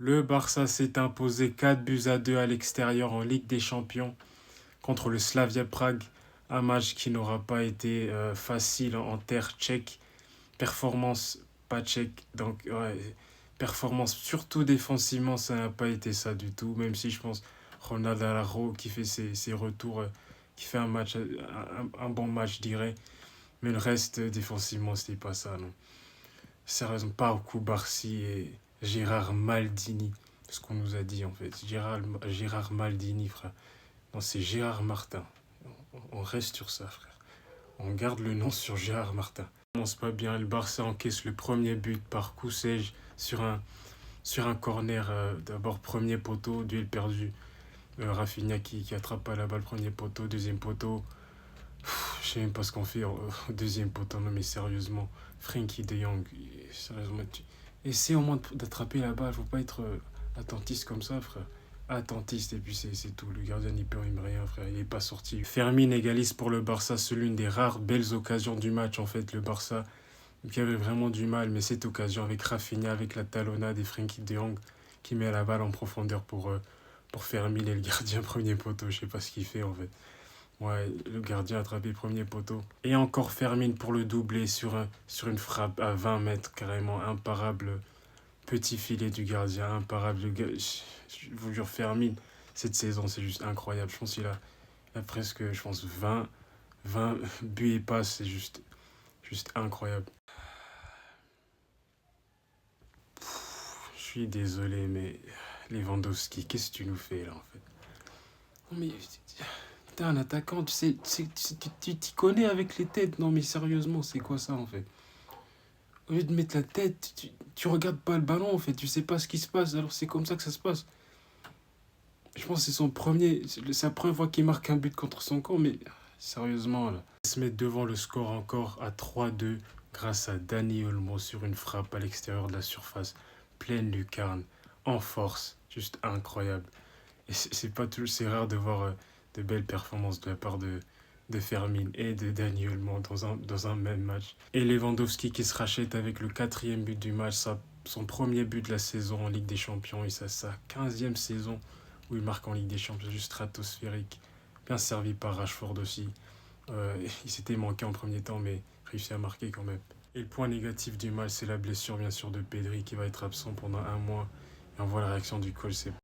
Le Barça s'est imposé 4-2 à l'extérieur en Ligue des Champions contre le Slavia Prague. Un match qui n'aura pas été facile en terre tchèque. Performance pas tchèque. Donc, ouais, performance surtout défensivement, ça n'a pas été ça du tout. Même si je pense Ronald Araujo qui fait ses retours, qui fait un bon match, je dirais. Mais le reste, défensivement, c'était pas ça, non. Sérieusement, pas Barcy et Gérard Maldini. Ce qu'on nous a dit, en fait. Gérard Maldini, frère. Non, c'est Gérard Martin. On reste sur ça, frère. On garde le nom sur Gérard Martin. Ça commence pas bien. Le Barça encaisse le premier but par Koussej sur un corner. D'abord, premier poteau, duel perdu. Rafinha qui attrape pas la balle, premier poteau, deuxième poteau. Je sais même pas ce qu'on fait au deuxième poteau, non mais sérieusement. Frenkie de Jong, sérieusement, essaie au moins d'attraper la balle, faut pas être attentiste comme ça, frère. Attentiste, et puis c'est tout. Le gardien n'y peut rien, frère, il est pas sorti. Fermin égalise pour le Barça, c'est l'une des rares belles occasions du match, en fait, le Barça, qui avait vraiment du mal, mais cette occasion avec Rafinha, avec la talonnade et Frenkie de Jong, qui met la balle en profondeur pour Fermin et le gardien premier poteau, je sais pas ce qu'il fait, en fait. Ouais, le gardien a attrapé premier poteau. Et encore Fermine pour le doubler sur une frappe à 20 mètres, carrément imparable. Petit filet du gardien, imparable. Je vous jure, Fermine, cette saison, c'est juste incroyable. Je pense qu'il a presque, je pense, 20 buts et passes. C'est juste incroyable. Je suis désolé, mais Lewandowski, qu'est-ce que tu nous fais là, en fait? Non, mais t'es un attaquant, tu t'y connais avec les têtes. Non, mais sérieusement, c'est quoi ça en fait? Au lieu de mettre la tête, tu regardes pas le ballon en fait, tu sais pas ce qui se passe, alors c'est comme ça que ça se passe. Je pense que c'est sa première fois qu'il marque un but contre son camp, mais sérieusement là. Il se met devant le score encore à 3-2 grâce à Dani Olmo sur une frappe à l'extérieur de la surface, pleine lucarne, en force, juste incroyable. Et c'est pas tout, c'est rare de voir de belles performances de la part de Fermin et de Dani Olmo dans un même match. Et Lewandowski qui se rachète avec le quatrième but du match, son premier but de la saison en Ligue des Champions et sa 15e saison où il marque en Ligue des Champions, juste stratosphérique. Bien servi par Rashford aussi. Il s'était manqué en premier temps, mais réussi à marquer quand même. Et le point négatif du match, c'est la blessure bien sûr de Pedri qui va être absent pendant un mois. Et on voit la réaction du coach, c'est